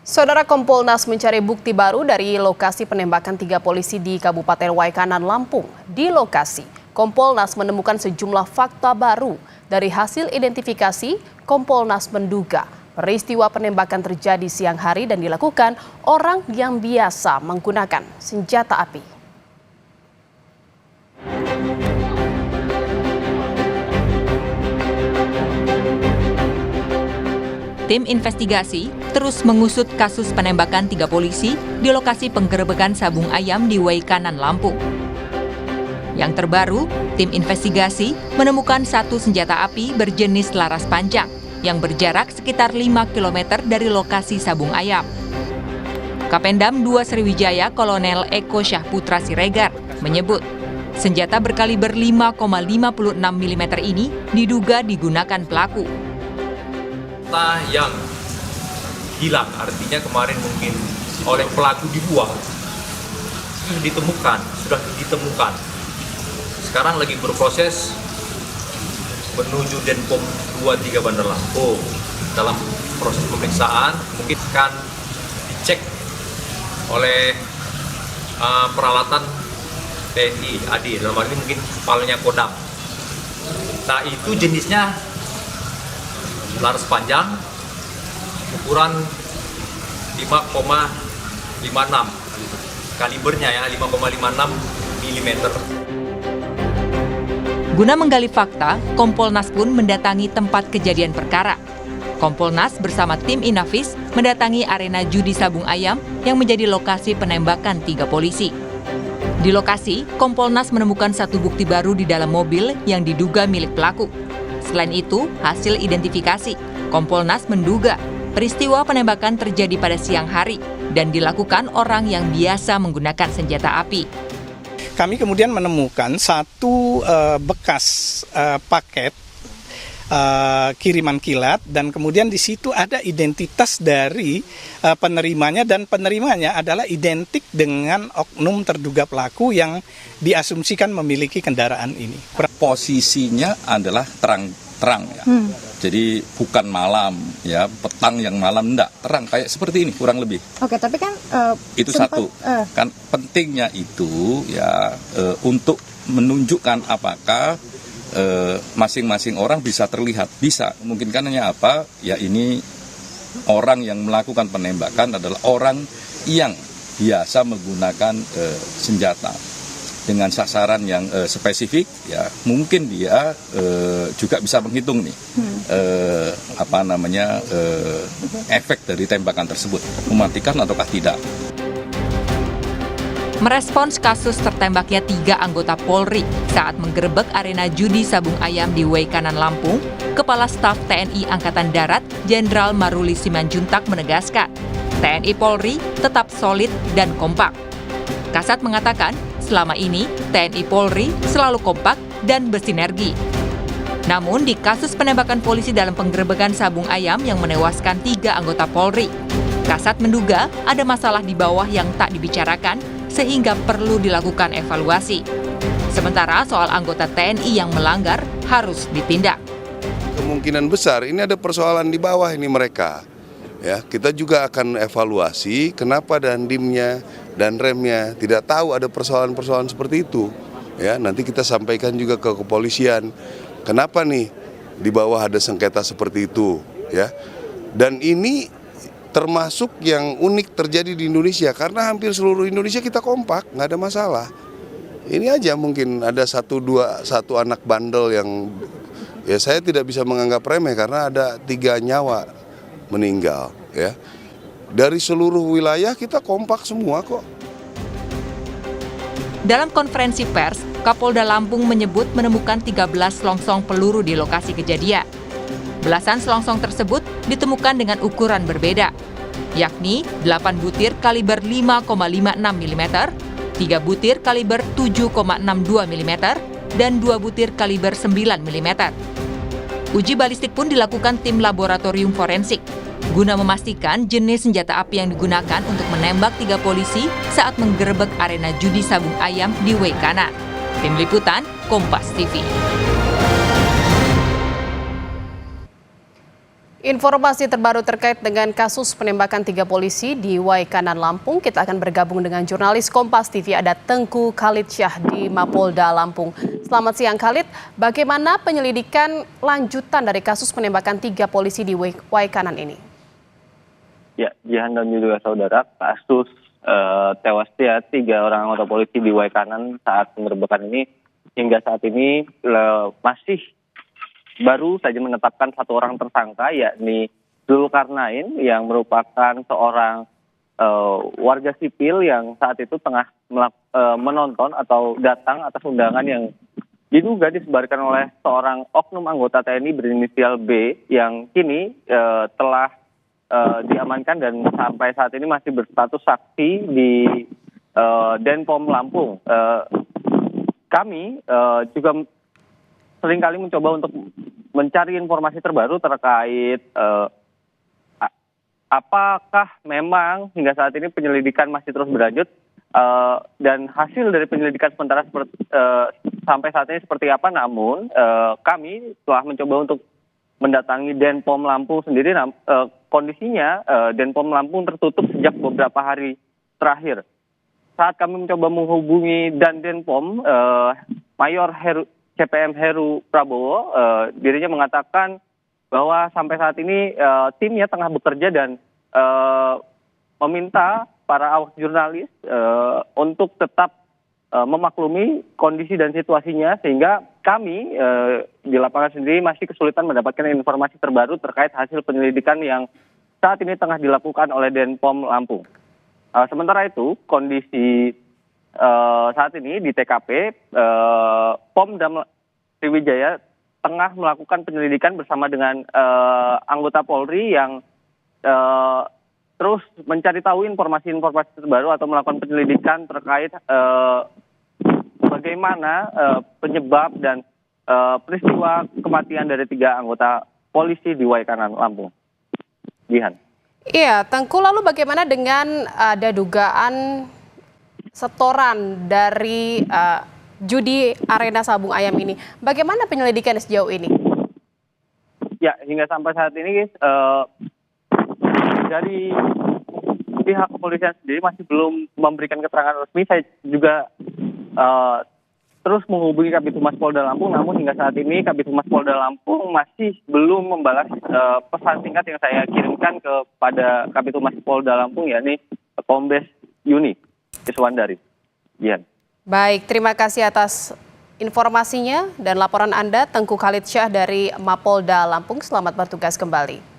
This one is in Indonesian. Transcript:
Saudara, Kompolnas mencari bukti baru dari lokasi penembakan 3 polisi di Kabupaten Waikanan, Lampung. Di lokasi, Kompolnas menemukan sejumlah fakta baru. Dari hasil identifikasi, Kompolnas menduga peristiwa penembakan terjadi siang hari dan dilakukan orang yang biasa menggunakan senjata api. Tim investigasi terus mengusut kasus penembakan 3 polisi di lokasi penggerebekan sabung ayam di Waikanan, Lampung. Yang terbaru, tim investigasi menemukan satu senjata api berjenis laras panjang yang berjarak sekitar 5 km dari lokasi sabung ayam. Kapendam 2 Sriwijaya Kolonel Eko Syahputra Siregar menyebut senjata berkaliber 5,56 mm ini diduga digunakan pelaku. Yang hilang, artinya kemarin mungkin oleh pelaku dibuang, sudah ditemukan. Sekarang lagi berproses menuju Denpom 23 Bandar Lampung. Dalam proses pemeriksaan mungkin akan dicek oleh peralatan TNI AD, dalam hal ini mungkin kepalanya Kodam. Nah, itu jenisnya laras panjang, ukuran 5,56, kalibernya ya 5,56 mm. Guna menggali fakta, Kompolnas pun mendatangi tempat kejadian perkara. Kompolnas bersama tim Inavis mendatangi arena judi sabung ayam yang menjadi lokasi penembakan 3 polisi. Di lokasi, Kompolnas menemukan satu bukti baru di dalam mobil yang diduga milik pelaku. Selain itu, hasil identifikasi, Kompolnas menduga peristiwa penembakan terjadi pada siang hari dan dilakukan orang yang biasa menggunakan senjata api. Kami kemudian menemukan satu bekas paket kiriman kilat dan kemudian di situ ada identitas dari penerimanya dan penerimanya adalah identik dengan oknum terduga pelaku yang diasumsikan memiliki kendaraan ini. Posisinya adalah terang ya. Jadi bukan malam ya, petang yang malam, enggak, terang kayak seperti ini kurang lebih. Oke, tapi kan itu satu. Kan pentingnya itu ya untuk menunjukkan apakah masing-masing orang bisa terlihat, bisa memungkinkannya apa? Ya ini orang yang melakukan penembakan adalah orang yang biasa menggunakan senjata dengan sasaran yang spesifik, ya mungkin dia juga bisa menghitung nih efek dari tembakan tersebut, mematikan ataukah tidak. Merespons kasus tertembaknya 3 anggota Polri saat menggerebek arena judi sabung ayam di Waikanan, Lampung, Kepala Staf TNI Angkatan Darat Jenderal Maruli Simanjuntak menegaskan, TNI Polri tetap solid dan kompak. Kasat mengatakan, selama ini TNI Polri selalu kompak dan bersinergi. Namun di kasus penembakan polisi dalam penggerebekan sabung ayam yang menewaskan 3 anggota Polri, Kasat menduga ada masalah di bawah yang tak dibicarakan sehingga perlu dilakukan evaluasi. Sementara soal anggota TNI yang melanggar harus ditindak. Kemungkinan besar ini ada persoalan di bawah ini mereka. Ya, kita juga akan evaluasi kenapa dandimnya dan remnya tidak tahu ada persoalan-persoalan seperti itu. Ya, nanti kita sampaikan juga ke kepolisian. Kenapa nih di bawah ada sengketa seperti itu, ya. Dan ini termasuk yang unik terjadi di Indonesia karena hampir seluruh Indonesia kita kompak, nggak ada masalah. Ini aja mungkin ada satu anak bandel yang ya saya tidak bisa menganggap remeh karena ada 3 nyawa meninggal, ya. Dari seluruh wilayah kita kompak semua kok. Dalam konferensi pers, Kapolda Lampung menyebut menemukan 13 selongsong peluru di lokasi kejadian. Belasan selongsong tersebut ditemukan dengan ukuran berbeda, yakni 8 butir kaliber 5,56 mm, 3 butir kaliber 7,62 mm, dan 2 butir kaliber 9 mm. Uji balistik pun dilakukan tim laboratorium forensik guna memastikan jenis senjata api yang digunakan untuk menembak 3 polisi saat menggerebek arena judi sabung ayam di Waikanan. Tim Liputan, Kompas TV. Informasi terbaru terkait dengan kasus penembakan 3 polisi di Waikanan, Lampung. Kita akan bergabung dengan jurnalis Kompas TV, ada Tengku Khalid Syah di Mapolda Lampung. Selamat siang Khalid, bagaimana penyelidikan lanjutan dari kasus penembakan 3 polisi di Waikanan ini? Ya, Jihan dan juga saudara, kasus tewasnya 3 orang anggota polisi di Waikanan saat penggerebekan ini hingga saat ini masih baru saja menetapkan 1 orang tersangka, yakni Zulkarnain yang merupakan seorang warga sipil yang saat itu tengah menonton atau datang atas undangan yang diduga disebarkan oleh seorang oknum anggota TNI berinisial B yang kini telah diamankan dan sampai saat ini masih berstatus saksi di Denpom Lampung. Kami juga seringkali mencoba untuk mencari informasi terbaru terkait apakah memang hingga saat ini penyelidikan masih terus berlanjut dan hasil dari penyelidikan sementara sampai saat ini seperti apa. Namun kami telah mencoba untuk mendatangi Denpom Lampung sendiri. Kondisinya Denpom Lampung tertutup sejak beberapa hari terakhir. Saat kami mencoba menghubungi Denpom, Mayor CPM Heru Prabowo, dirinya mengatakan bahwa sampai saat ini timnya tengah bekerja dan meminta para awak jurnalis untuk tetap memaklumi kondisi dan situasinya, sehingga kami di lapangan sendiri masih kesulitan mendapatkan informasi terbaru terkait hasil penyelidikan yang saat ini tengah dilakukan oleh Denpom Lampung. Sementara itu, kondisi saat ini di TKP, Pom Dam Sriwijaya tengah melakukan penyelidikan bersama dengan anggota Polri yang terus mencari tahu informasi-informasi terbaru atau melakukan penyelidikan terkait bagaimana penyebab dan peristiwa kematian dari 3 anggota polisi di Waikanan, Lampung. Jihan. Iya, Tengku, lalu bagaimana dengan ada dugaan setoran dari judi arena Sabung Ayam ini? Bagaimana penyelidikan sejauh ini? Ya, hingga sampai saat ini dari pihak kepolisian sendiri masih belum memberikan keterangan resmi. Saya juga terus menghubungi Kabid Humas Polda Lampung, namun hingga saat ini Kabid Humas Polda Lampung masih belum membalas pesan singkat yang saya kirimkan kepada Kabid Humas Polda Lampung, yakni Kombes Yuni Iswandari. Jihan. Baik, terima kasih atas informasinya dan laporan Anda, Tengku Khalid Syah dari Mapolda Lampung. Selamat bertugas kembali.